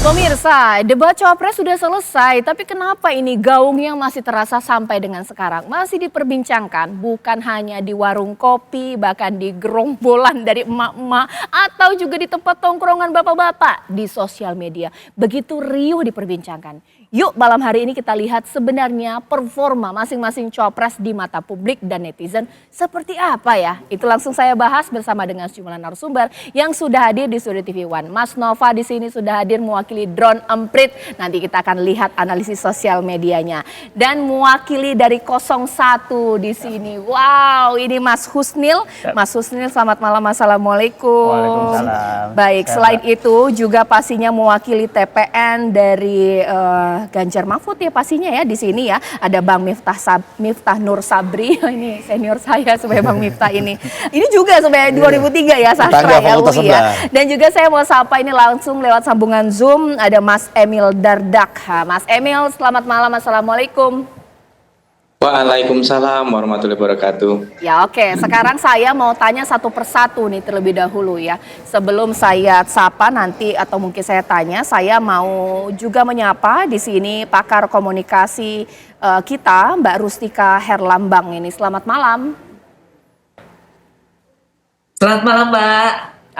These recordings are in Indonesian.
Pemirsa, debat Cawapres sudah selesai, tapi kenapa ini gaungnya masih terasa sampai dengan sekarang? Masih diperbincangkan, bukan hanya di warung kopi, bahkan di gerombolan dari emak-emak, atau juga di tempat tongkrongan bapak-bapak di sosial media. Begitu riuh diperbincangkan. Yuk malam hari ini kita lihat sebenarnya performa masing-masing Cawapres di mata publik dan netizen seperti apa ya. Itu langsung saya bahas bersama dengan sejumlah narasumber yang sudah hadir di Studio TV One. Mas Nova di sini sudah hadir mewakili Drone Emprit. Nanti kita akan lihat analisis sosial medianya. Dan mewakili dari 01 di sini. Wow, ini Mas Husnil. Mas Husnil, selamat malam. Assalamualaikum. Waalaikumsalam. Baik, selain itu juga pastinya mewakili TPN dari Ganjar Mahfud ya pastinya ya di sini ya. Ada Bang Miftah Nur Sabri. Ini senior saya sebagai Bang Miftah ini. Ini juga sebagai 2003 ya sastra ya UI ya. Dan juga saya mau sapa ini langsung lewat sambungan Zoom ada Mas Emil Dardak. Mas Emil, selamat malam. Assalamualaikum. Waalaikumsalam warahmatullahi wabarakatuh. Ya oke, sekarang saya mau tanya satu persatu nih terlebih dahulu ya. Sebelum saya sapa nanti atau mungkin saya tanya, saya mau juga menyapa di sini pakar komunikasi kita Mbak Rustika Herlambang ini. Selamat malam. Selamat malam Mbak.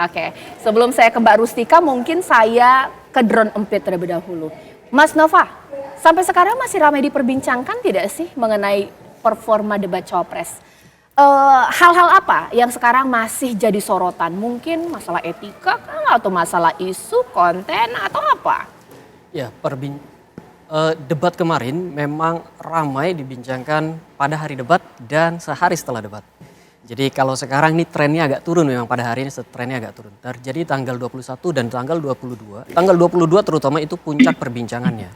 Oke, sebelum saya ke Mbak Rustika mungkin saya ke Drone Emprit terlebih dahulu. Mas Nova, sampai sekarang masih ramai diperbincangkan tidak sih mengenai performa debat Cawapres? Hal-hal apa yang sekarang masih jadi sorotan? Mungkin masalah etika kah? Atau masalah isu, konten atau apa? Ya, debat kemarin memang ramai dibincangkan pada hari debat dan sehari setelah debat. Jadi kalau sekarang ini trennya agak turun, memang pada hari ini trennya agak turun. Jadi tanggal 21 dan tanggal 22. Tanggal 22 terutama itu puncak perbincangannya.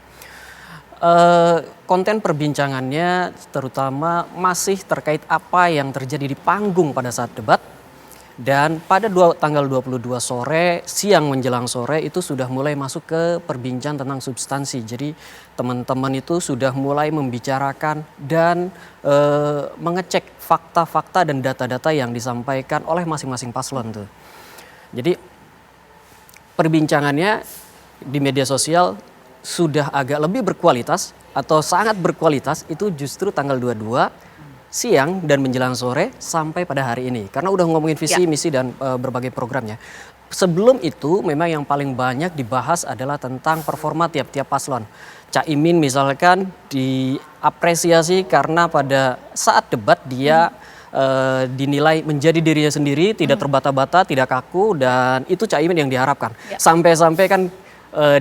Konten perbincangannya terutama masih terkait apa yang terjadi di panggung pada saat debat. Dan pada tanggal 22 sore, siang menjelang sore itu sudah mulai masuk ke perbincangan tentang substansi. Jadi teman-teman itu sudah mulai membicarakan dan mengecek fakta-fakta dan data-data yang disampaikan oleh masing-masing paslon tuh. Jadi perbincangannya di media sosial sudah agak lebih berkualitas atau sangat berkualitas itu justru tanggal 22 siang dan menjelang sore sampai pada hari ini. Karena udah ngomongin visi, misi dan berbagai programnya. Sebelum itu memang yang paling banyak dibahas adalah tentang performa tiap-tiap paslon. Caimin misalkan diapresiasi karena pada saat debat dia dinilai menjadi dirinya sendiri, tidak terbata-bata, tidak kaku, dan itu Caimin yang diharapkan. Sampai-sampai kan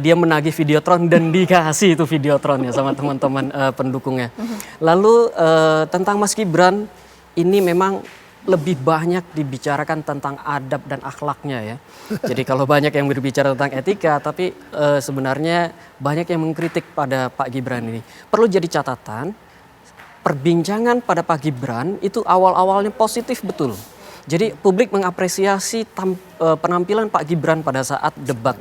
dia menagih Videotron dan dikasih itu Videotronnya sama teman-teman pendukungnya. Lalu tentang Mas Gibran ini memang lebih banyak dibicarakan tentang adab dan akhlaknya ya. Jadi kalau banyak yang berbicara tentang etika, tapi sebenarnya banyak yang mengkritik pada Pak Gibran ini. Perlu jadi catatan, perbincangan pada Pak Gibran itu awal-awalnya positif betul. Jadi publik mengapresiasi penampilan Pak Gibran pada saat debat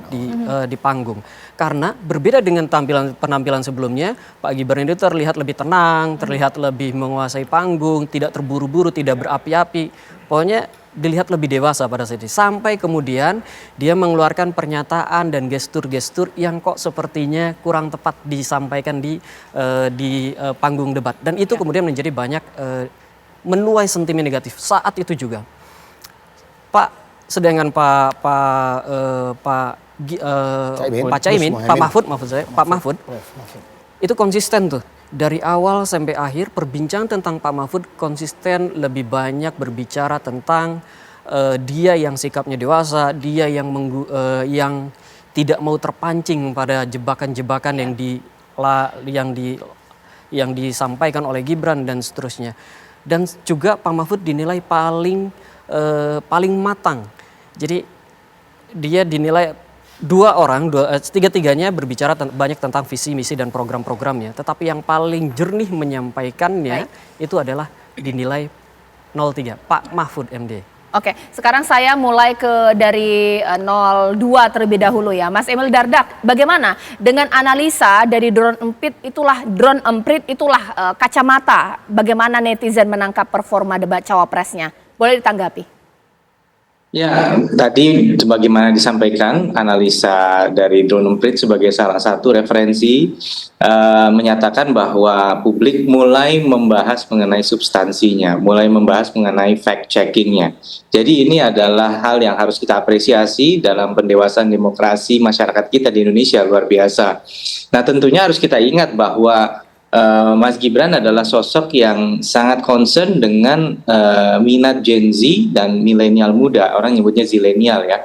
di panggung. Karena berbeda dengan penampilan sebelumnya, Pak Gibran itu terlihat lebih tenang, terlihat lebih menguasai panggung, tidak terburu-buru, tidak berapi-api. Pokoknya dilihat lebih dewasa pada saat itu. Sampai kemudian dia mengeluarkan pernyataan dan gestur-gestur yang kok sepertinya kurang tepat disampaikan di panggung debat. Dan itu kemudian menjadi banyak menuai sentimen negatif saat itu juga. Sedangkan Pak Mahfud itu konsisten tuh dari awal sampai akhir perbincangan tentang Pak Mahfud konsisten lebih banyak berbicara tentang dia yang sikapnya dewasa, dia yang tidak mau terpancing pada jebakan-jebakan yang disampaikan oleh Gibran dan seterusnya. Dan juga Pak Mahfud dinilai paling matang. Jadi dia dinilai tiga-tiganya berbicara banyak tentang visi, misi dan program-programnya. Tetapi yang paling jernih menyampaikannya itu adalah dinilai 03, Pak Mahfud MD. Oke, sekarang saya mulai dari 02 terlebih dahulu ya. Mas Emil Dardak, bagaimana dengan analisa dari Drone Emprit itulah kacamata bagaimana netizen menangkap performa debat Cawapresnya? Boleh ditanggapi? Ya, tadi sebagaimana disampaikan, analisa dari Drone Emprit sebagai salah satu referensi menyatakan bahwa publik mulai membahas mengenai substansinya, mulai membahas mengenai fact-checkingnya. Jadi ini adalah hal yang harus kita apresiasi dalam pendewasaan demokrasi masyarakat kita di Indonesia, luar biasa. Nah, tentunya harus kita ingat bahwa Mas Gibran adalah sosok yang sangat concern dengan minat Gen Z dan milenial muda, orang nyebutnya zilenial ya.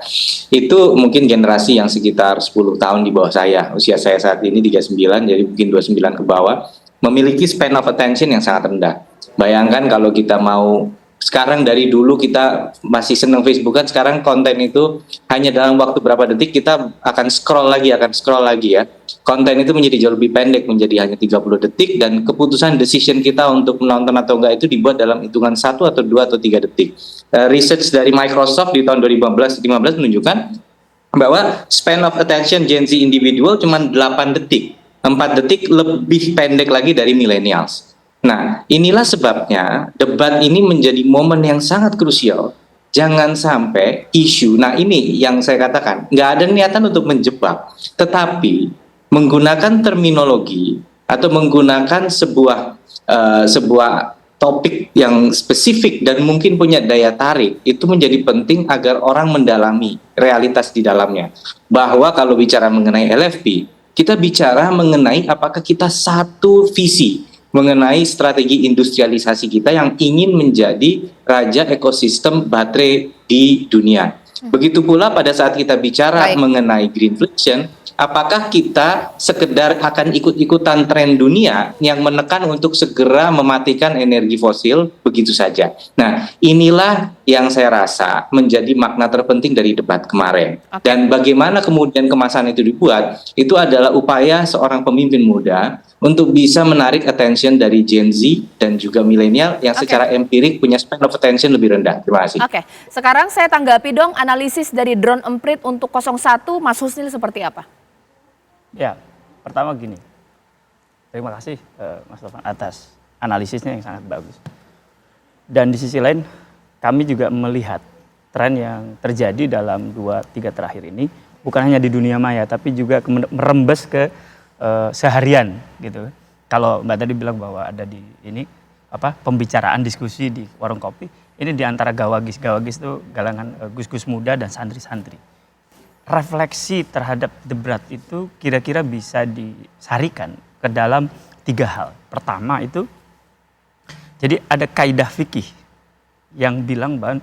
Itu mungkin generasi yang sekitar 10 tahun di bawah saya. Usia saya saat ini 39, jadi mungkin 29 ke bawah, memiliki span of attention yang sangat rendah. Bayangkan kalau kita mau sekarang, dari dulu kita masih senang Facebook kan, sekarang konten itu hanya dalam waktu berapa detik kita akan scroll lagi ya. Konten itu menjadi jauh lebih pendek, menjadi hanya 30 detik, dan keputusan decision kita untuk menonton atau enggak itu dibuat dalam hitungan 1 atau 2 atau 3 detik. Research dari Microsoft di tahun 2015 menunjukkan bahwa span of attention Gen Z individual cuma 8 detik. 4 detik lebih pendek lagi dari millennials. Nah, inilah sebabnya debat ini menjadi momen yang sangat krusial. Jangan sampai isu, nah ini yang saya katakan, nggak ada niatan untuk menjebak, tetapi menggunakan terminologi atau menggunakan sebuah topik yang spesifik dan mungkin punya daya tarik, itu menjadi penting agar orang mendalami realitas di dalamnya. Bahwa kalau bicara mengenai LFP, kita bicara mengenai apakah kita satu visi mengenai strategi industrialisasi kita yang ingin menjadi raja ekosistem baterai di dunia. Begitu pula pada saat kita bicara mengenai greenflation, apakah kita sekedar akan ikut-ikutan tren dunia yang menekan untuk segera mematikan energi fosil begitu saja. Nah, inilah yang saya rasa menjadi makna terpenting dari debat kemarin. Dan bagaimana kemudian kemasan itu dibuat, itu adalah upaya seorang pemimpin muda untuk bisa menarik attention dari Gen Z dan juga milenial yang secara empirik punya span of attention lebih rendah. Terima kasih. Sekarang saya tanggapi dong analisis dari Drone Emprit untuk 01, Mas Husnil seperti apa? Ya, pertama gini, terima kasih Mas Tovan atas analisisnya yang sangat bagus. Dan di sisi lain, kami juga melihat tren yang terjadi dalam 2-3 terakhir ini, bukan hanya di dunia maya, tapi juga merembes ke seharian gitu. Kalau Mbak tadi bilang bahwa ada di ini pembicaraan diskusi di warung kopi, ini di antara gawagis itu galangan gus-gus muda dan santri-santri. Refleksi terhadap debat itu kira-kira bisa disarikan ke dalam 3 hal. Pertama itu, jadi ada kaidah fikih yang bilang bahwa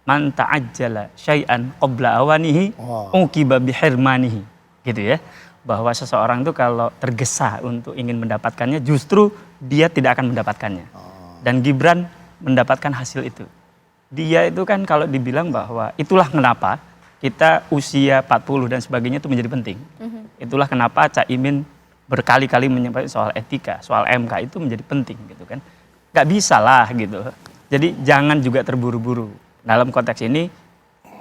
man ta'ajjala syai'an qabla awanihi uqiba bihirmanihi, gitu ya. Bahwa seseorang itu kalau tergesa untuk ingin mendapatkannya, justru dia tidak akan mendapatkannya. Dan Gibran mendapatkan hasil itu. Dia itu kan kalau dibilang bahwa itulah kenapa kita usia 40 dan sebagainya itu menjadi penting. Itulah kenapa Caimin berkali-kali menyampaikan soal etika, soal MK itu menjadi penting gitu kan. Gak bisa lah gitu. Jadi jangan juga terburu-buru. Dalam konteks ini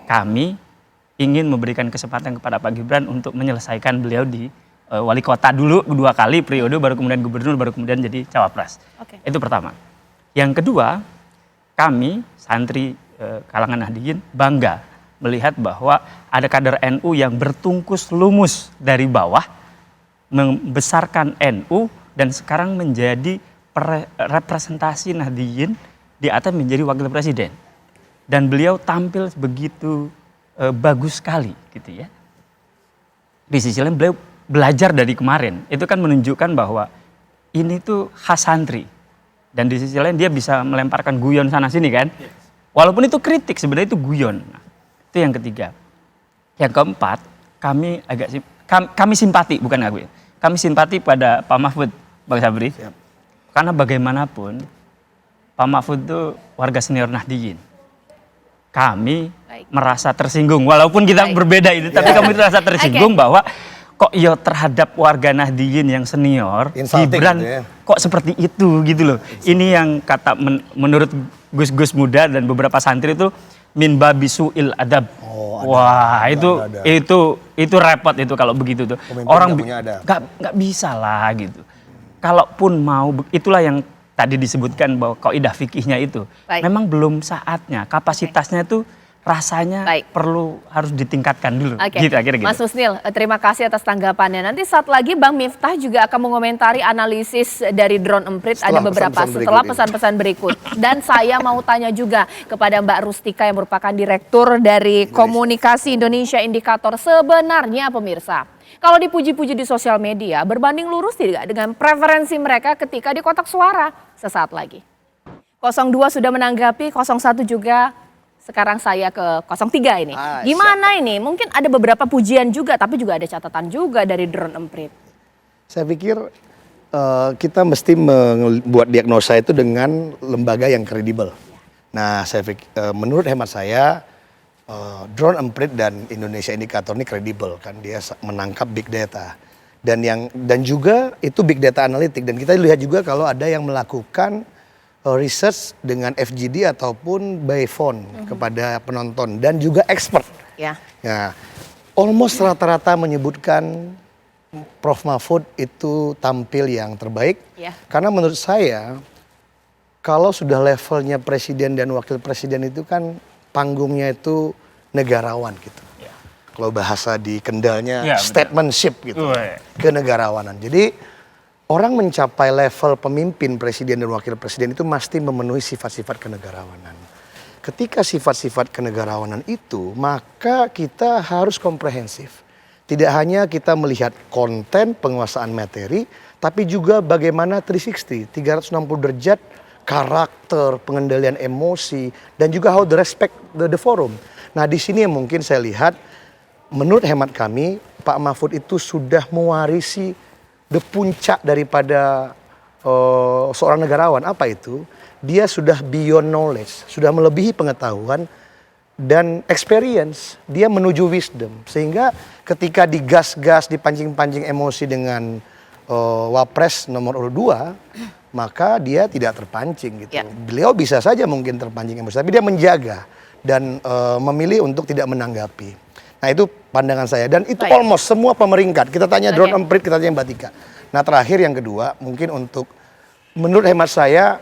kami ingin memberikan kesempatan kepada Pak Gibran untuk menyelesaikan beliau di wali kota dulu 2 kali periode, baru kemudian gubernur, baru kemudian jadi cawapres. Itu pertama. Yang kedua, kami santri kalangan Nahdliyin bangga melihat bahwa ada kader NU yang bertungkus lumus dari bawah, membesarkan NU dan sekarang menjadi representasi Nahdliyin di atas menjadi wakil presiden. Dan beliau tampil begitu bagus sekali gitu ya. Di sisi lain beliau belajar dari kemarin, itu kan menunjukkan bahwa ini tuh khas santri. Dan di sisi lain dia bisa melemparkan guyon sana sini kan. Walaupun itu kritik, sebenarnya itu guyon. Nah, itu yang ketiga. Yang keempat, kami simpati, bukan aku ya. Kami simpati pada Pak Mahfud, Bang Sabri. Karena bagaimanapun Pak Mahfud itu warga senior Nahdliyin. Kami merasa tersinggung, walaupun kita berbeda ini, tapi kami merasa tersinggung bahwa kok terhadap warga Nahdliyin yang senior, Gibran gitu ya. Kok seperti itu gitu loh. Ini yang kata menurut gus-gus muda dan beberapa santri itu min babi su'il adab. Wah, itu repot itu kalau begitu tuh. Orang nggak bisa lah gitu. Kalaupun mau, itulah yang tadi disebutkan bahwa kaidah fikihnya itu memang belum saatnya, kapasitasnya itu rasanya Baik. harus ditingkatkan dulu. Oke, Gitu akhirnya gitu. Mas Husnil, terima kasih atas tanggapannya. Nanti saat lagi Bang Miftah juga akan mengomentari analisis dari drone emprit. Ada Setelah beberapa pesan-pesan setelah berikut ini. pesan-pesan berikut. Dan saya mau tanya juga kepada Mbak Rustika yang merupakan Direktur dari Komunikasi Indonesia Indikator. Sebenarnya pemirsa, kalau dipuji-puji di sosial media, berbanding lurus tidak dengan preferensi mereka ketika di kotak suara sesaat lagi. 02 sudah menanggapi, 01 juga. Sekarang saya ke 03 ini. Gimana ini? Mungkin ada beberapa pujian juga, tapi juga ada catatan juga dari drone emprit. Saya pikir kita mesti membuat diagnosa itu dengan lembaga yang kredibel. Nah, menurut hemat saya drone emprit dan Indonesia Indikator ini kredibel kan, dia menangkap big data dan juga itu big data analitik, dan kita lihat juga kalau ada yang melakukan research dengan FGD ataupun by phone kepada penonton dan juga expert. Ya. Ya, almost rata-rata menyebutkan Prof. Mahfud itu tampil yang terbaik. Ya. Karena menurut saya kalau sudah levelnya presiden dan wakil presiden itu kan panggungnya itu negarawan gitu. Ya. Kalau bahasa di Kendalnya Ya, betul. statesmanship gitu. Weh. Kenegarawanan. Jadi orang mencapai level pemimpin presiden dan wakil presiden itu mesti memenuhi sifat-sifat kenegarawanan. Ketika sifat-sifat kenegarawanan itu, maka kita harus komprehensif. Tidak hanya kita melihat konten penguasaan materi, tapi juga bagaimana 360 derajat karakter, pengendalian emosi, dan juga how to respect the forum. Nah, di sini yang mungkin saya lihat, menurut hemat kami, Pak Mahfud itu sudah mewarisi puncak daripada seorang negarawan. Apa itu? Dia sudah beyond knowledge, sudah melebihi pengetahuan dan experience. Dia menuju wisdom. Sehingga ketika digas-gas, dipancing-pancing emosi dengan Wapres nomor urut 2, maka dia tidak terpancing gitu. Ya. Beliau bisa saja mungkin terpancing emosi, tapi dia menjaga dan memilih untuk tidak menanggapi. Nah, itu pandangan saya, dan itu Baik. almost semua pemeringkat. Kita tanya Oke. drone emprit, kita tanya Mbak Tika. Nah, terakhir yang kedua, mungkin menurut hemat saya,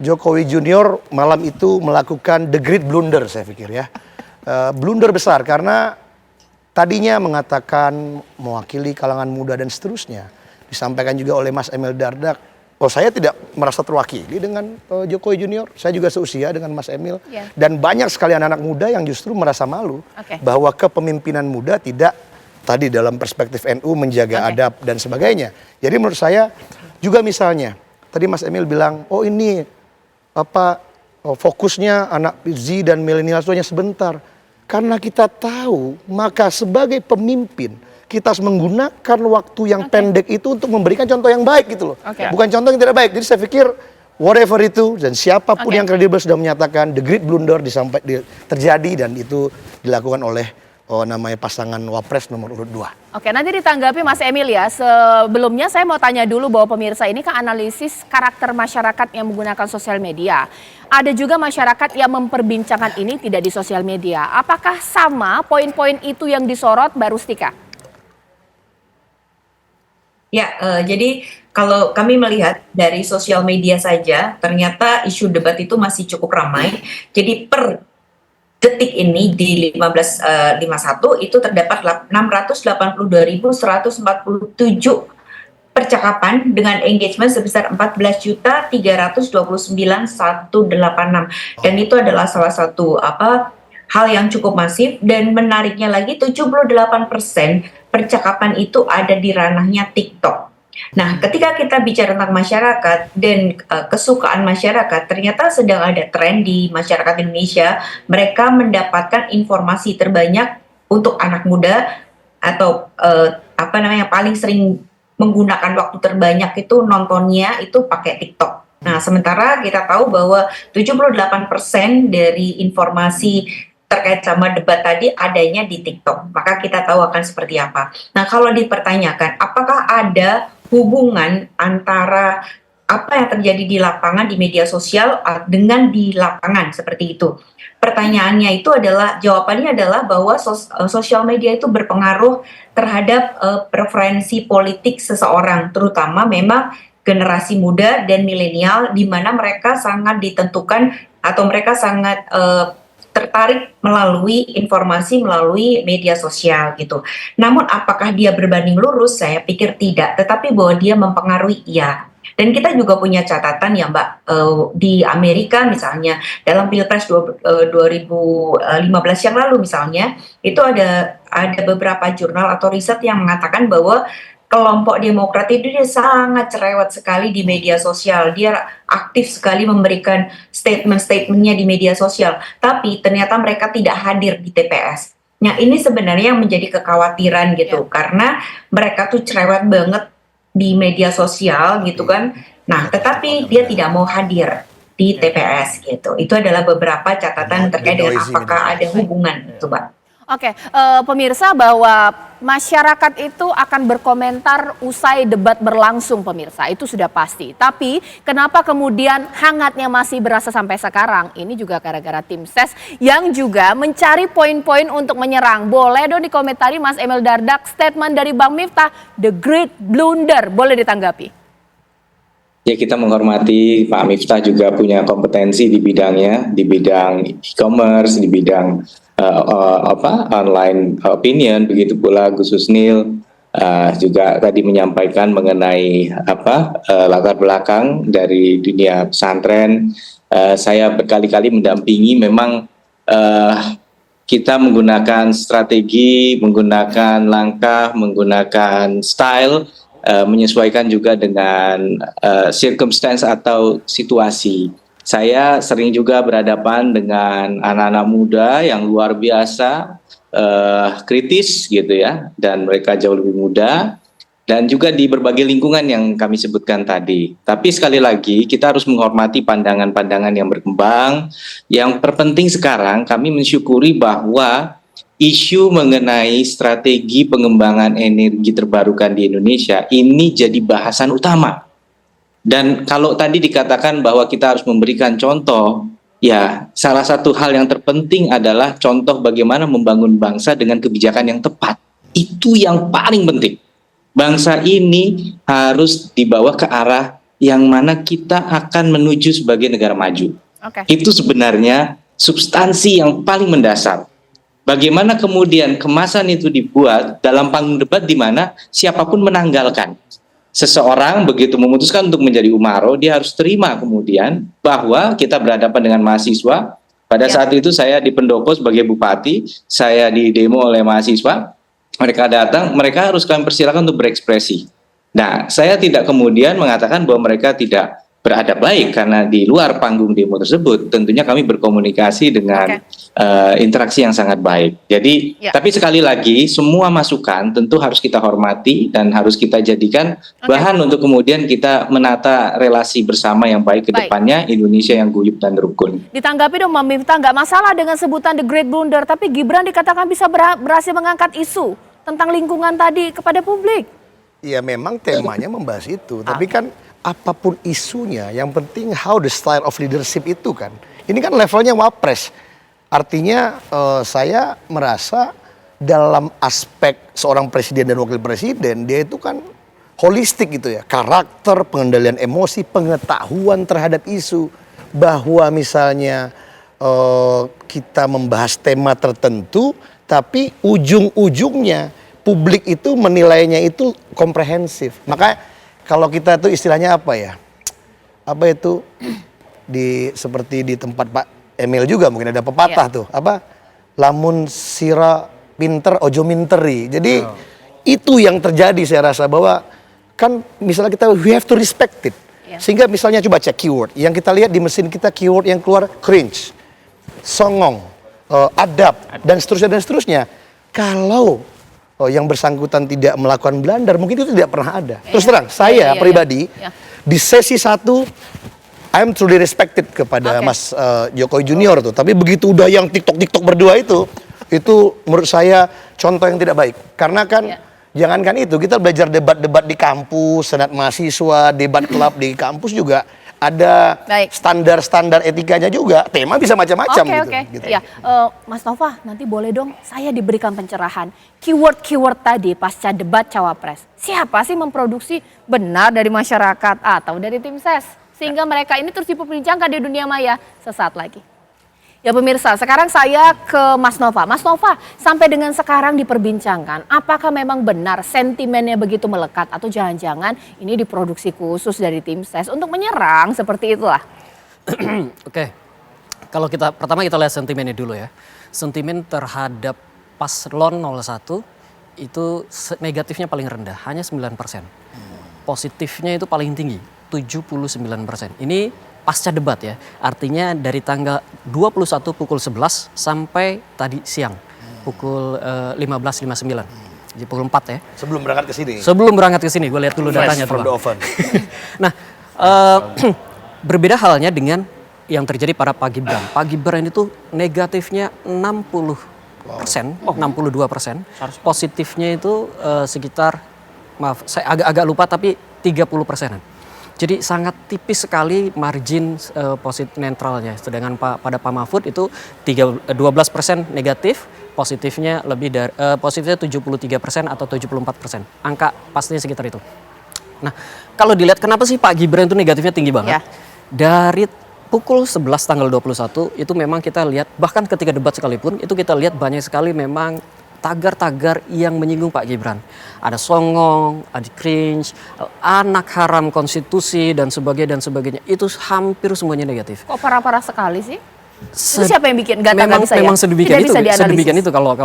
Jokowi Junior malam itu melakukan the great blunder, saya pikir ya. Blunder besar karena tadinya mengatakan mewakili kalangan muda dan seterusnya. Disampaikan juga oleh Mas Emil Dardak. Oh, saya tidak merasa terwakili dengan Jokowi Junior. Saya juga seusia dengan Mas Emil. Ya. Dan banyak sekali anak-anak muda yang justru merasa malu Oke. bahwa kepemimpinan muda tidak tadi dalam perspektif NU menjaga Oke. adab dan sebagainya. Jadi menurut saya juga misalnya tadi Mas Emil bilang, oh ini fokusnya anak Z dan milenial itu hanya sebentar. Karena kita tahu, maka sebagai pemimpin kita harus menggunakan waktu yang pendek itu untuk memberikan contoh yang baik gitu loh. Oke. Bukan contoh yang tidak baik. Jadi saya pikir whatever itu dan siapapun Oke. yang kredibel sudah menyatakan the great blunder terjadi, dan itu dilakukan oleh namanya pasangan Wapres nomor urut 2. Oke, nanti ditanggapi Mas Emil ya. Sebelumnya saya mau tanya dulu bahwa pemirsa ini kan analisis karakter masyarakat yang menggunakan sosial media. Ada juga masyarakat yang memperbincangkan ini tidak di sosial media. Apakah sama poin-poin itu yang disorot Mbak Rustika? Ya, jadi kalau kami melihat dari sosial media saja, ternyata isu debat itu masih cukup ramai. Jadi per detik ini di 15.51 itu terdapat 682.147 percakapan dengan engagement sebesar 14.329.186, dan itu adalah salah satu hal yang cukup masif. Dan menariknya lagi 78% percakapan itu ada di ranahnya TikTok. Nah, ketika kita bicara tentang masyarakat dan kesukaan masyarakat, ternyata sedang ada tren di masyarakat Indonesia, mereka mendapatkan informasi terbanyak untuk anak muda atau paling sering menggunakan waktu terbanyak itu nontonnya itu pakai TikTok. Nah, sementara kita tahu bahwa 78% dari informasi terkait sama debat tadi adanya di TikTok, maka kita tahu akan seperti apa. Nah, kalau dipertanyakan apakah ada hubungan antara apa yang terjadi di lapangan di media sosial dengan di lapangan seperti itu, pertanyaannya itu adalah, jawabannya adalah bahwa sosial media itu berpengaruh terhadap preferensi politik seseorang, terutama memang generasi muda dan milenial, di mana mereka sangat ditentukan atau mereka sangat tertarik melalui informasi melalui media sosial gitu. Namun apakah dia berbanding lurus? Saya pikir tidak, tetapi bahwa dia mempengaruhi iya. Dan kita juga punya catatan ya Mbak, di Amerika misalnya dalam Pilpres 2015 yang lalu misalnya, itu ada beberapa jurnal atau riset yang mengatakan bahwa kelompok Demokrat itu dia sangat cerewet sekali di media sosial. Dia aktif sekali memberikan statement-statementnya di media sosial. Tapi ternyata mereka tidak hadir di TPS. Nah ini sebenarnya yang menjadi kekhawatiran gitu. Karena mereka tuh cerewet banget di media sosial gitu kan. Nah tetapi dia tidak mau hadir di TPS gitu. Itu adalah beberapa catatan terkait dengan apakah ada hubungan itu Mbak. Oke, pemirsa, bahwa masyarakat itu akan berkomentar usai debat berlangsung pemirsa, itu sudah pasti. Tapi kenapa kemudian hangatnya masih berasa sampai sekarang? Ini juga gara-gara tim ses yang juga mencari poin-poin untuk menyerang. Boleh dong dikomentari Mas Emil Dardak, statement dari Bang Miftah, the great blunder, boleh ditanggapi? Ya kita menghormati Pak Miftah juga punya kompetensi di bidangnya, di bidang e-commerce, di bidang online opinion, begitu pula Gus Husnil juga tadi menyampaikan mengenai latar belakang dari dunia pesantren. Saya berkali-kali mendampingi, memang kita menggunakan strategi, menggunakan langkah, menggunakan style, menyesuaikan juga dengan circumstance atau situasi. Saya sering juga berhadapan dengan anak-anak muda yang luar biasa kritis gitu ya, dan mereka jauh lebih muda, dan juga di berbagai lingkungan yang kami sebutkan tadi. Tapi sekali lagi kita harus menghormati pandangan-pandangan yang berkembang. Yang terpenting sekarang kami mensyukuri bahwa isu mengenai strategi pengembangan energi terbarukan di Indonesia ini jadi bahasan utama. Dan kalau tadi dikatakan bahwa kita harus memberikan contoh, ya salah satu hal yang terpenting adalah contoh bagaimana membangun bangsa dengan kebijakan yang tepat. Itu yang paling penting. Bangsa ini harus dibawa ke arah yang mana kita akan menuju sebagai negara maju. Itu sebenarnya substansi yang paling mendasar. Bagaimana kemudian kemasan itu dibuat dalam panggung debat di mana siapapun menanggalkan. Seseorang begitu memutuskan untuk menjadi umaro, dia harus terima kemudian bahwa kita berhadapan dengan mahasiswa. Pada saat itu saya di Pendopo sebagai bupati, saya di demo oleh mahasiswa, mereka datang, mereka harus kami persilakan untuk berekspresi. Nah, saya tidak kemudian mengatakan bahwa mereka tidak beradab baik karena di luar panggung demo tersebut tentunya kami berkomunikasi dengan interaksi yang sangat baik. Jadi tapi sekali lagi semua masukan tentu harus kita hormati dan harus kita jadikan bahan untuk kemudian kita menata relasi bersama yang baik ke depannya, Indonesia yang guyup dan rukun. Ditanggapi dong Bang Miftah, nggak masalah dengan sebutan the great blunder, tapi Gibran dikatakan bisa berhasil mengangkat isu tentang lingkungan tadi kepada publik. Ya memang temanya membahas itu, tapi kan apapun isunya, yang penting how the style of leadership itu kan. Ini kan levelnya wapres. Artinya saya merasa dalam aspek seorang presiden dan wakil presiden, dia itu kan holistik gitu ya. Karakter, pengendalian emosi, pengetahuan terhadap isu. Bahwa misalnya kita membahas tema tertentu, tapi ujung-ujungnya publik itu menilainya itu komprehensif. Maka kalau kita tuh istilahnya apa ya? Apa itu seperti di tempat Pak Emil juga mungkin ada pepatah tuh, apa? Lamun sira pinter ojo minteri. Jadi itu yang terjadi, saya rasa bahwa kan misalnya kita we have to respect it. Sehingga misalnya coba cek keyword. Yang kita lihat di mesin kita keyword yang keluar cringe, songong, adab dan seterusnya. Kalau yang bersangkutan tidak melakukan blunder, mungkin itu tidak pernah ada. Terus terang, saya pribadi di sesi 1 I'm truly respected kepada Mas Jokowi Junior tuh. Tapi begitu udah yang TikTok berdua itu menurut saya contoh yang tidak baik. Karena kan jangankan itu, kita belajar debat-debat di kampus, senat mahasiswa, debat klub di kampus juga ada standar-standar etikanya juga. Tema bisa macam-macam gitu. Ya, Mas Nova, nanti boleh dong saya diberikan pencerahan. Keyword-keyword tadi pasca debat Cawapres. Siapa sih memproduksi, benar dari masyarakat atau dari tim ses? Sehingga mereka ini terus diperbincangkan di dunia maya sesaat lagi. Ya pemirsa, sekarang saya ke Mas Nova. Mas Nova, sampai dengan sekarang diperbincangkan, apakah memang benar sentimennya begitu melekat atau jangan-jangan ini diproduksi khusus dari tim ses untuk menyerang seperti itulah? Oke, kalau pertama kita lihat sentimennya dulu ya. Sentimen terhadap paslon 01 itu negatifnya paling rendah, hanya 9%. Positifnya itu paling tinggi, 79%. Ini pasca debat ya, artinya dari tanggal 21 pukul 11 sampai tadi siang pukul 15.59, jadi pukul 4 ya. Sebelum berangkat ke sini. Sebelum berangkat ke sini, gue lihat dulu datanya From tuh. the oven. Nah, berbeda halnya dengan yang terjadi pada Pak Gibran. Pak Gibran itu negatifnya 60%, 62%, positifnya itu sekitar, maaf, saya agak lupa tapi 30%-an. Jadi sangat tipis sekali margin positif netralnya. Sedangkan pada Pak Mahfud itu 12% negatif, positifnya positifnya 73% atau 74%. Angka pastinya sekitar itu. Nah, kalau dilihat kenapa sih Pak Gibran itu negatifnya tinggi banget? Ya. Dari pukul 11 tanggal 21 itu memang kita lihat, bahkan ketika debat sekalipun itu kita lihat banyak sekali memang tagar-tagar yang menyinggung Pak Gibran. Ada songong, ada cringe, anak haram konstitusi dan sebagainya. Itu hampir semuanya negatif. Kok parah-parah sekali sih? Itu siapa yang bikin? Memang sedemikian itu, kalau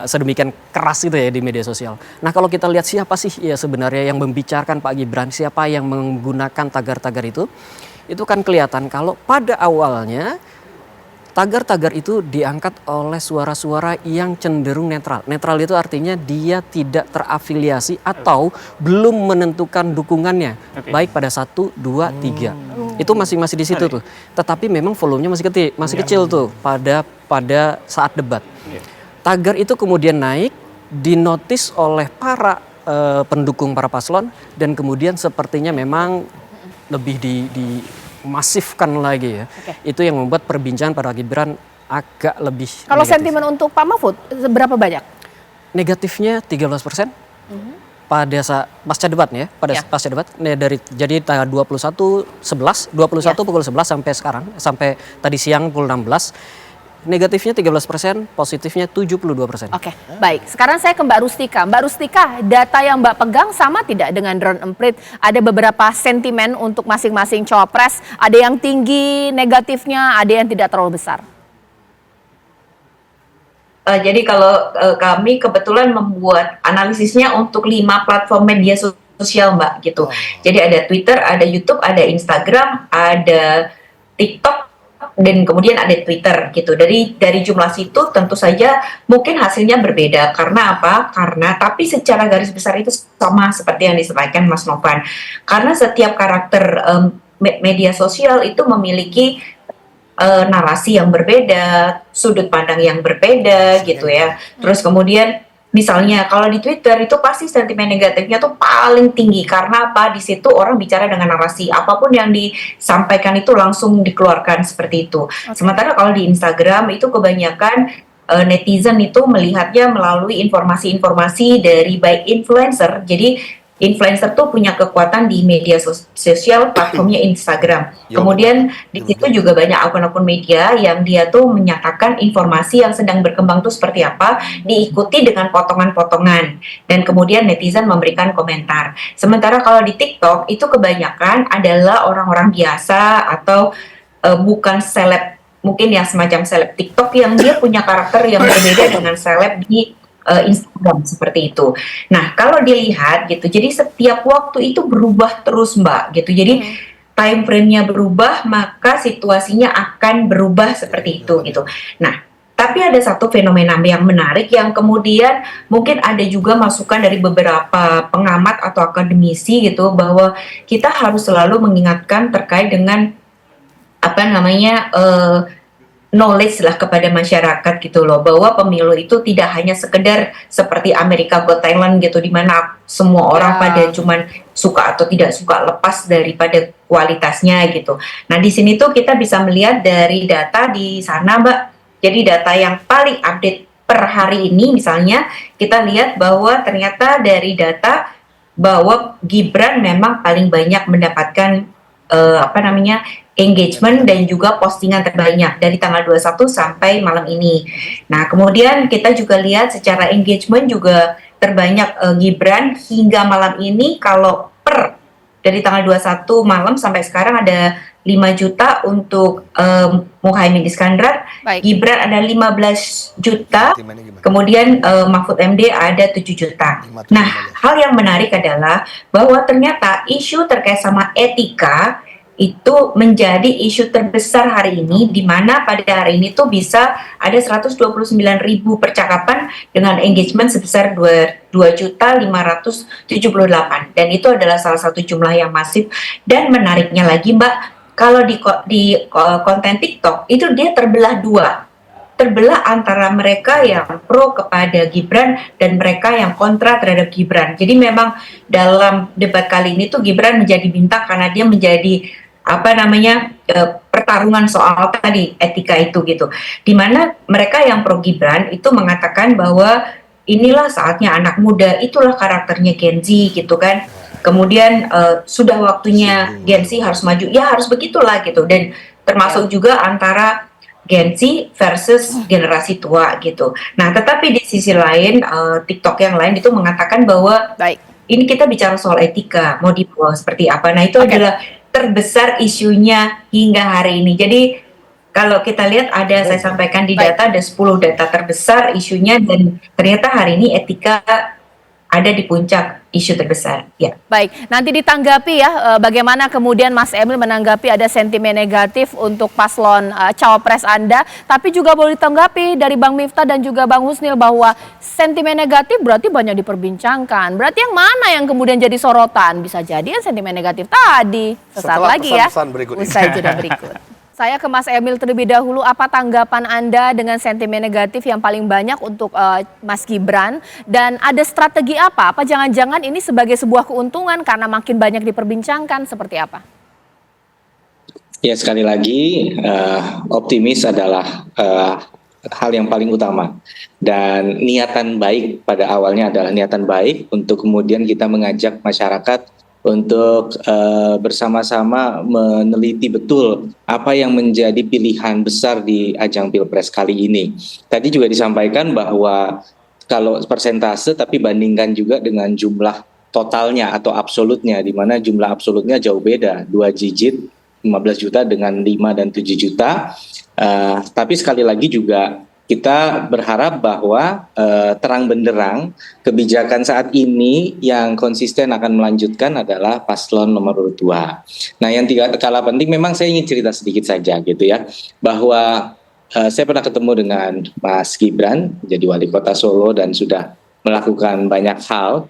sedemikian keras itu ya di media sosial. Nah, kalau kita lihat siapa sih ya sebenarnya yang membicarakan Pak Gibran, siapa yang menggunakan tagar-tagar itu kan kelihatan kalau pada awalnya tagar-tagar itu diangkat oleh suara-suara yang cenderung netral. Netral itu artinya dia tidak terafiliasi atau belum menentukan dukungannya. Baik pada 1, 2, 3. Itu masih di situ tuh. Tetapi memang volumenya masih kecil tuh pada saat debat. Tagar itu kemudian naik, dinotis oleh para pendukung para paslon dan kemudian sepertinya memang lebih masifkan lagi ya. Itu yang membuat perbincangan pada Gibran agak lebih Kalau negatif. sentimen untuk Pak Mahfud seberapa banyak? Negatifnya 13%. Pada pasca debat ya, pasca debat jadi tanggal 21 pukul 11 sampai sekarang, sampai tadi siang pukul 16. Negatifnya 13%, positifnya 72%. Oke, baik. Sekarang saya ke Mbak Rustika. Mbak Rustika, data yang Mbak pegang sama tidak dengan Drone Emprit? Ada beberapa sentimen untuk masing-masing cawapres. Ada yang tinggi negatifnya, ada yang tidak terlalu besar. Jadi kalau kami kebetulan membuat analisisnya untuk 5 platform media sosial, Mbak, gitu. Jadi ada Twitter, ada YouTube, ada Instagram, ada TikTok, dan kemudian ada Twitter gitu. Dari jumlah situ tentu saja mungkin hasilnya berbeda. Karena apa? Tapi secara garis besar itu sama seperti yang disampaikan Mas Novan. Karena setiap karakter media sosial itu memiliki narasi yang berbeda, sudut pandang yang berbeda gitu ya. Terus kemudian misalnya kalau di Twitter itu pasti sentimen negatifnya tuh paling tinggi karena apa? Di situ orang bicara dengan narasi, apapun yang disampaikan itu langsung dikeluarkan seperti itu. Sementara kalau di Instagram itu kebanyakan netizen itu melihatnya melalui informasi-informasi dari baik influencer. Jadi influencer tuh punya kekuatan di media sosial platformnya Instagram. Kemudian di situ juga banyak akun-akun media yang dia tuh menyatakan informasi yang sedang berkembang tuh seperti apa, diikuti dengan potongan-potongan. Dan kemudian netizen memberikan komentar. Sementara kalau di TikTok itu kebanyakan adalah orang-orang biasa atau bukan seleb, mungkin ya semacam seleb TikTok yang dia punya karakter yang berbeda dengan seleb di Instagram seperti itu. Nah, kalau dilihat gitu, jadi setiap waktu itu berubah terus, Mbak, gitu. Jadi time frame-nya berubah, maka situasinya akan berubah seperti itu gitu. Nah, tapi ada satu fenomena yang menarik yang kemudian mungkin ada juga masukan dari beberapa pengamat atau akademisi gitu bahwa kita harus selalu mengingatkan terkait dengan knowledge lah kepada masyarakat gitu loh, bahwa pemilu itu tidak hanya sekedar seperti Amerika Got Talent gitu, di mana semua orang pada cuman suka atau tidak suka lepas daripada kualitasnya gitu. Nah di sini tuh kita bisa melihat dari data di sana, Mbak. Jadi data yang paling update per hari ini misalnya kita lihat bahwa ternyata dari data bahwa Gibran memang paling banyak mendapatkan engagement dan juga postingan terbanyak dari tanggal 21 sampai malam ini. Nah, kemudian kita juga lihat secara engagement juga terbanyak Gibran hingga malam ini kalau dari tanggal 21 malam sampai sekarang ada 5 juta untuk Muhaimin Iskandar, Baik. Gibran ada 15 juta, Timnya gimana? kemudian Mahfud MD ada 7 juta. Lima, Nah, tujuh, hal yang menarik adalah bahwa ternyata isu terkait sama etika itu menjadi isu terbesar hari ini, di mana pada hari ini tuh bisa ada 129.000 percakapan dengan engagement sebesar 2.578, dan itu adalah salah satu jumlah yang masif. Dan menariknya lagi Mbak, kalau di konten TikTok itu dia terbelah dua, terbelah antara mereka yang pro kepada Gibran dan mereka yang kontra terhadap Gibran. Jadi memang dalam debat kali ini tuh Gibran menjadi bintang karena dia menjadi pertarungan soal tadi etika itu gitu. Dimana mereka yang pro Gibran itu mengatakan bahwa inilah saatnya anak muda, itulah karakternya Gen Z gitu kan. Kemudian sudah waktunya Gen Z harus maju, ya harus begitulah gitu. Dan termasuk juga antara Gen Z versus generasi tua gitu. Nah, tetapi di sisi lain TikTok yang lain itu mengatakan bahwa Baik. ini kita bicara soal etika, mau dibawa seperti apa. Nah, itu adalah terbesar isunya hingga hari ini. Jadi kalau kita lihat saya sampaikan di data, ada 10 data terbesar isunya, dan ternyata hari ini etika ada di puncak isu terbesar. Ya. Baik, nanti ditanggapi ya bagaimana kemudian Mas Emil menanggapi ada sentimen negatif untuk paslon cawapres Anda, tapi juga boleh ditanggapi dari Bang Miftah dan juga Bang Husnil bahwa sentimen negatif berarti banyak diperbincangkan. Berarti yang mana yang kemudian jadi sorotan? Bisa jadi yang sentimen negatif tadi. Sesaat Setelah lagi ya. pesan-pesan berikut ini. Usai jeda berikut. Saya ke Mas Emil terlebih dahulu, apa tanggapan Anda dengan sentimen negatif yang paling banyak untuk Mas Gibran? Dan ada strategi apa? Apa jangan-jangan ini sebagai sebuah keuntungan karena makin banyak diperbincangkan, seperti apa? Ya, sekali lagi optimis adalah hal yang paling utama, dan niatan baik pada awalnya adalah niatan baik untuk kemudian kita mengajak masyarakat untuk bersama-sama meneliti betul apa yang menjadi pilihan besar di ajang Pilpres kali ini. Tadi juga disampaikan bahwa kalau persentase tapi bandingkan juga dengan jumlah totalnya atau absolutnya, di mana jumlah absolutnya jauh beda, 2 digit, 15 juta dengan 5 dan 7 juta. Tapi sekali lagi juga kita berharap bahwa terang benderang kebijakan saat ini yang konsisten akan melanjutkan adalah paslon nomor 2. Nah, yang tidak kalah penting, memang saya ingin cerita sedikit saja gitu ya, bahwa saya pernah ketemu dengan Mas Gibran jadi wali kota Solo dan sudah melakukan banyak hal,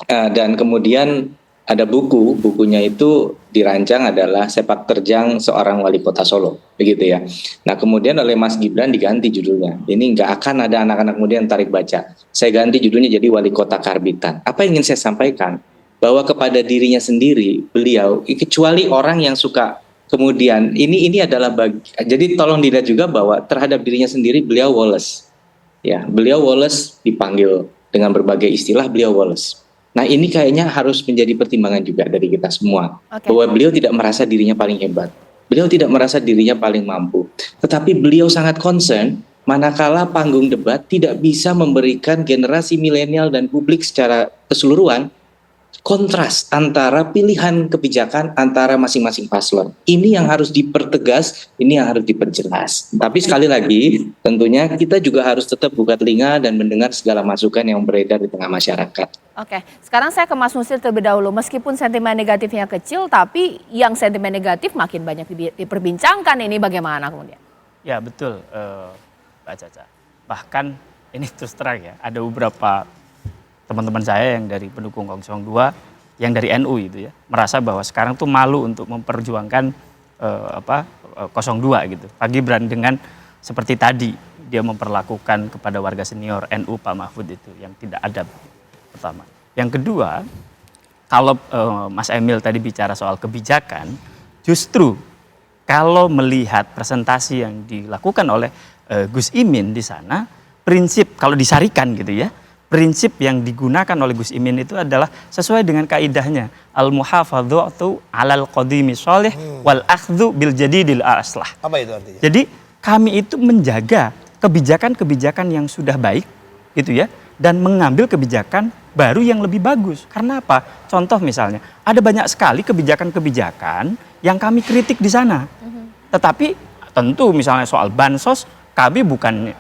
dan kemudian ada bukunya itu dirancang adalah Sepak Terjang Seorang Wali Kota Solo, begitu ya. Nah, kemudian oleh Mas Gibran diganti judulnya. Ini nggak akan ada anak-anak muda yang tarik baca. Saya ganti judulnya jadi Wali Kota Karbitan. Apa yang ingin saya sampaikan? Bahwa kepada dirinya sendiri, beliau, kecuali orang yang suka kemudian, ini adalah jadi tolong dilihat juga bahwa terhadap dirinya sendiri beliau Wallace. Ya, beliau Wallace dipanggil dengan berbagai istilah, beliau Wallace. Nah, ini kayaknya harus menjadi pertimbangan juga dari kita semua. Bahwa beliau tidak merasa dirinya paling hebat. Beliau tidak merasa dirinya paling mampu. Tetapi beliau sangat concern manakala panggung debat tidak bisa memberikan generasi milenial dan publik secara keseluruhan kontras antara pilihan kebijakan antara masing-masing paslon. Ini yang harus dipertegas, ini yang harus diperjelas. Tapi sekali lagi, tentunya kita juga harus tetap buka telinga dan mendengar segala masukan yang beredar di tengah masyarakat. Oke, sekarang saya ke Mas Nusil terlebih dahulu. Meskipun sentimen negatifnya kecil, tapi yang sentimen negatif makin banyak diperbincangkan. Ini bagaimana kemudian? Ya betul, Mbak Caca. Bahkan ini terus terang ya, ada beberapa teman-teman saya yang dari pendukung 02, yang dari NU itu ya, merasa bahwa sekarang tuh malu untuk memperjuangkan 02 gitu. Pak Gibran dengan seperti tadi dia memperlakukan kepada warga senior NU Pak Mahfud itu yang tidak adab, pertama. Yang kedua, kalau Mas Emil tadi bicara soal kebijakan, justru kalau melihat presentasi yang dilakukan oleh Gus Imin di sana, prinsip kalau disarikan gitu ya, prinsip yang digunakan oleh Gus Imin itu adalah sesuai dengan kaidahnya al-muhafadzatu 'alal qadimi shalih wal akhdhu bil jadidil aslah. Apa itu artinya? Jadi kami itu menjaga kebijakan-kebijakan yang sudah baik gitu ya dan mengambil kebijakan baru yang lebih bagus. Karena apa? Contoh misalnya, ada banyak sekali kebijakan-kebijakan yang kami kritik di sana. Tetapi tentu misalnya soal bansos, kami bukan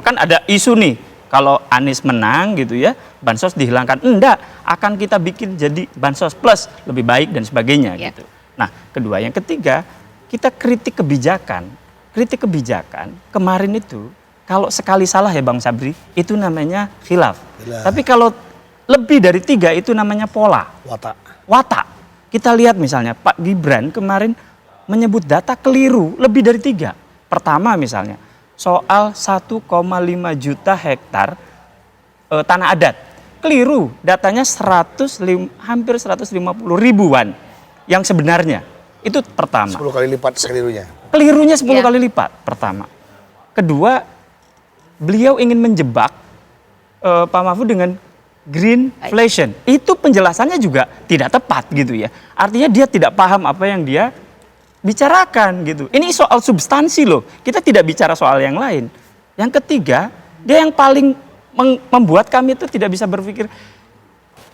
kan ada isu nih kalau Anies menang gitu ya, bansos dihilangkan. Enggak, akan kita bikin jadi bansos plus lebih baik dan sebagainya gitu. Nah, kedua, yang ketiga, kita kritik kebijakan. Kritik kebijakan kemarin itu kalau sekali salah ya Bang Sabri, itu namanya khilaf. Tapi kalau lebih dari 3 itu namanya pola. Watak. Kita lihat misalnya Pak Gibran kemarin menyebut data keliru lebih dari 3. Pertama misalnya soal 1,5 juta hektar tanah adat. Keliru, datanya hampir 150 ribuan yang sebenarnya. Itu pertama. 10 kali lipat kelirunya. Kelirunya 10 kali lipat, pertama. Kedua, beliau ingin menjebak Pak Mahfud dengan greenflation. Itu penjelasannya juga tidak tepat gitu ya. Artinya dia tidak paham apa yang dia bicarakan gitu. Ini soal substansi loh. Kita tidak bicara soal yang lain. Yang ketiga, dia yang paling membuat kami itu tidak bisa berpikir.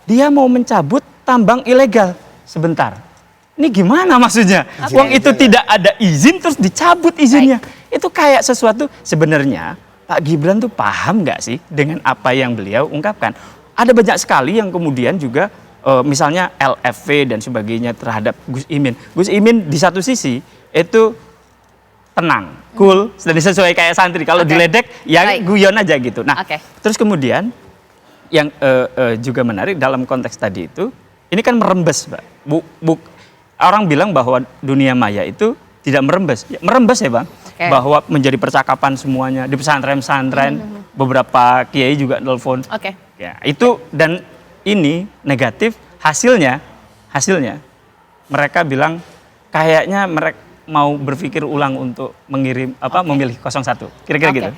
Dia mau mencabut tambang ilegal. Sebentar. Ini gimana maksudnya? Uang itu tidak ada izin terus dicabut izinnya. Itu kayak sesuatu sebenarnya Pak Gibran tuh paham nggak sih dengan apa yang beliau ungkapkan? Ada banyak sekali yang kemudian juga misalnya LFV dan sebagainya terhadap Gus Imin. Gus Imin di satu sisi itu tenang, cool, dan sesuai kayak santri. Kalau diledek ya guyon aja gitu. Nah, terus kemudian yang juga menarik dalam konteks tadi itu, ini kan merembes, Mbak. Orang bilang bahwa dunia maya itu tidak merembes. Ya, merembes ya Bang, bahwa menjadi percakapan semuanya di pesantren-pesantren, beberapa kiai juga nelfon. Ya, itu dan ini negatif hasilnya mereka bilang kayaknya mereka mau berpikir ulang untuk mengirim memilih 01. Kira-kira gitu.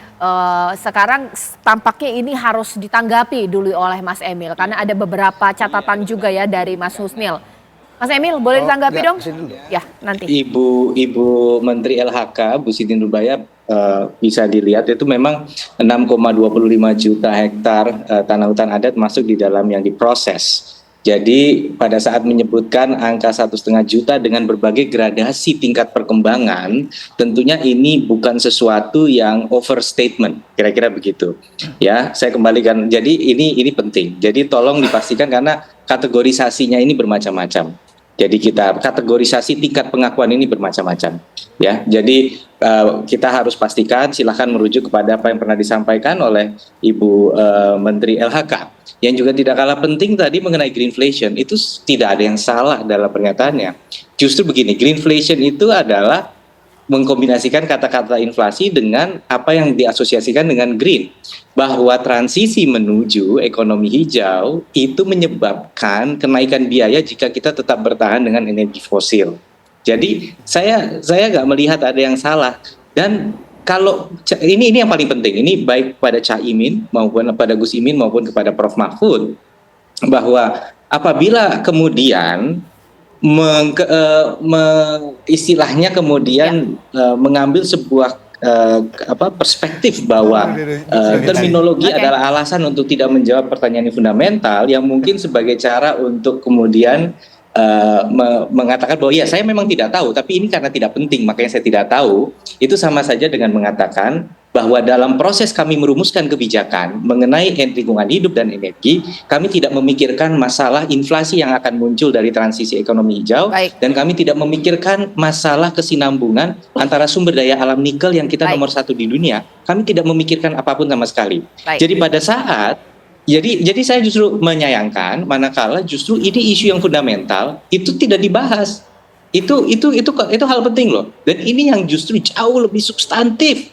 Sekarang tampaknya ini harus ditanggapi dulu oleh Mas Emil karena ada beberapa catatan juga ya dari Mas Husnil. Mas Emil, boleh ditanggapi dong? Ya, nanti. Ibu Menteri LHK, Bu Siti Nurbaya, bisa dilihat itu memang 6,25 juta hektar tanah hutan adat masuk di dalam yang diproses. Jadi pada saat menyebutkan angka 1,5 juta dengan berbagai gradasi tingkat perkembangan, tentunya ini bukan sesuatu yang overstatement, kira-kira begitu. Ya, saya kembalikan. Jadi ini penting. Jadi tolong dipastikan karena kategorisasinya ini bermacam-macam. Jadi kita kategorisasi tingkat pengakuan ini bermacam-macam. Ya, jadi kita harus pastikan. Silahkan merujuk kepada apa yang pernah disampaikan oleh Ibu Menteri LHK. Yang juga tidak kalah penting tadi mengenai greenflation, itu tidak ada yang salah dalam pernyataannya. Justru begini, greenflation itu adalah mengkombinasikan kata-kata inflasi dengan apa yang diasosiasikan dengan green. Bahwa transisi menuju ekonomi hijau itu menyebabkan kenaikan biaya jika kita tetap bertahan dengan energi fosil. Jadi saya nggak melihat ada yang salah. Dan kalau ini yang paling penting, ini baik pada Caimin maupun pada Gus Imin maupun kepada Prof Mahfud, bahwa apabila kemudian istilahnya kemudian mengambil sebuah perspektif bahwa terminologi adalah alasan untuk tidak menjawab pertanyaan yang fundamental, yang mungkin sebagai cara untuk kemudian mengatakan bahwa ya saya memang tidak tahu, tapi ini karena tidak penting makanya saya tidak tahu, itu sama saja dengan mengatakan bahwa dalam proses kami merumuskan kebijakan mengenai lingkungan hidup dan energi, kami tidak memikirkan masalah inflasi yang akan muncul dari transisi ekonomi hijau, dan kami tidak memikirkan masalah kesinambungan antara sumber daya alam nikel yang kita nomor 1 di dunia. Kami tidak memikirkan apapun sama sekali. Jadi pada saat Jadi saya justru menyayangkan manakala justru ini isu yang fundamental itu tidak dibahas. Itu hal penting loh. Dan ini yang justru jauh lebih substantif.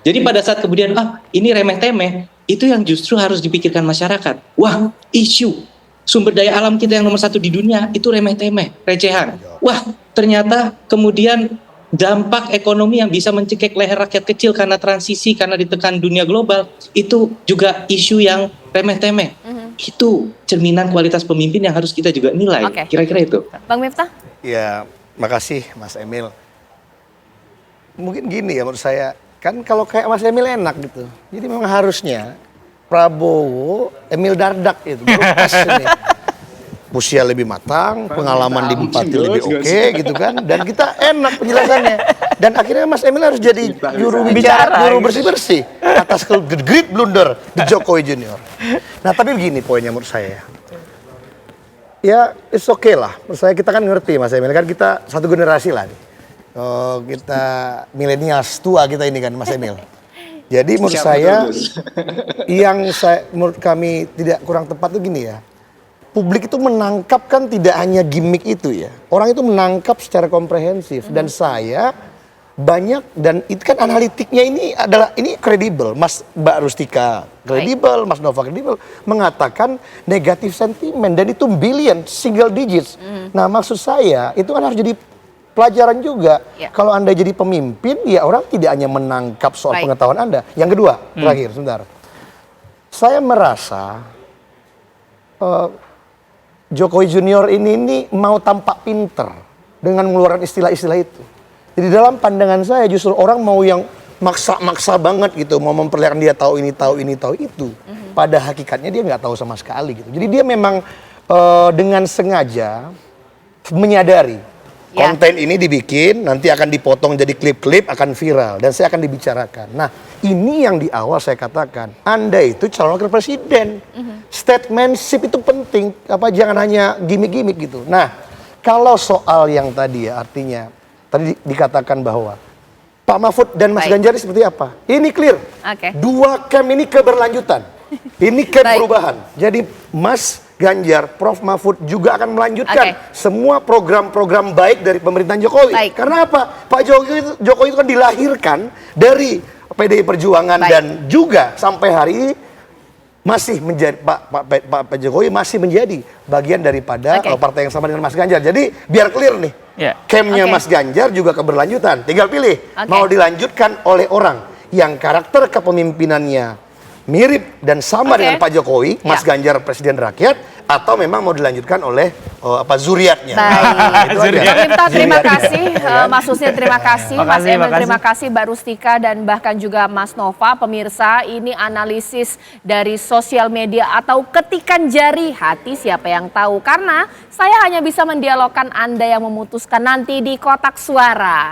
Jadi pada saat kemudian ini remeh-temeh, itu yang justru harus dipikirkan masyarakat. Wah, isu sumber daya alam kita yang nomor 1 di dunia itu remeh-temeh, recehan. Wah, ternyata kemudian dampak ekonomi yang bisa mencekik leher rakyat kecil karena transisi, karena ditekan dunia global, itu juga isu yang remeh-temeh. Itu cerminan kualitas pemimpin yang harus kita juga nilai. Oke. Kira-kira itu. Bang Miftah? Ya, makasih Mas Emil. Mungkin gini ya menurut saya, kan kalau kayak Mas Emil enak gitu. Jadi memang harusnya Prabowo, Emil Dardak itu baru pas ini. Usia lebih matang, pengalaman di Bupati lebih oke gitu kan. Dan kita enak penjelasannya. Dan akhirnya Mas Emil harus jadi juru bicara, juru bersih-bersih atas great blunder di Jokowi Junior. Nah tapi begini poinnya menurut saya. Ya, it's okay lah. Menurut saya kita kan ngerti Mas Emil, kan kita satu generasi lah. Kita milenials tua kita ini kan Mas Emil. Jadi menurut saya, menurut kami tidak kurang tepat tuh gini ya. Publik itu menangkap kan tidak hanya gimmick itu ya. Orang itu menangkap secara komprehensif. Dan saya banyak, dan itu kan analitiknya ini kredibel. Mbak Rustika kredibel, Mas Nova kredibel, mengatakan negatif sentimen dan itu billion, single digits. Nah maksud saya itu kan harus jadi pelajaran juga. Kalau Anda jadi pemimpin, ya orang tidak hanya menangkap soal pengetahuan Anda. Yang kedua, terakhir sebentar. Saya merasa Jokowi Junior ini mau tampak pinter dengan mengeluarkan istilah-istilah itu. Jadi dalam pandangan saya justru orang mau yang maksa-maksa banget gitu, mau memperlihatkan dia tahu ini, tahu ini, tahu itu. Pada hakikatnya dia nggak tahu sama sekali gitu. Jadi dia memang dengan sengaja menyadari konten ini dibikin, nanti akan dipotong jadi klip-klip, akan viral dan saya akan dibicarakan. Nah, ini yang di awal saya katakan, Anda itu calon wakil presiden. Statementship itu penting, jangan hanya gimmick-gimmick gitu. Nah, kalau soal yang tadi ya, artinya tadi dikatakan bahwa Pak Mahfud dan Mas Ganjar ini seperti apa? Ini clear. Dua camp ini keberlanjutan. Ini camp perubahan. Jadi Mas Ganjar, Prof Mahfud juga akan melanjutkan semua program-program baik dari pemerintahan Jokowi. Karena apa? Pak Jokowi itu kan dilahirkan dari PDI Perjuangan dan juga sampai hari ini masih menjadi Pak Jokowi masih menjadi bagian daripada partai yang sama dengan Mas Ganjar. Jadi biar clear nih, campnya Mas Ganjar juga keberlanjutan. Tinggal pilih mau dilanjutkan oleh orang yang karakter kepemimpinannya mirip dan sama dengan Pak Jokowi, Mas Ganjar presiden rakyat, atau memang mau dilanjutkan oleh zuriatnya. Bang Miftah terima kasih, Mas Husni terima kasih, Mas Emil terima kasih, Mbak Rustika dan bahkan juga Mas Nova. Pemirsa, ini analisis dari sosial media atau ketikan jari hati siapa yang tahu. Karena saya hanya bisa mendialogkan, Anda yang memutuskan nanti di kotak suara.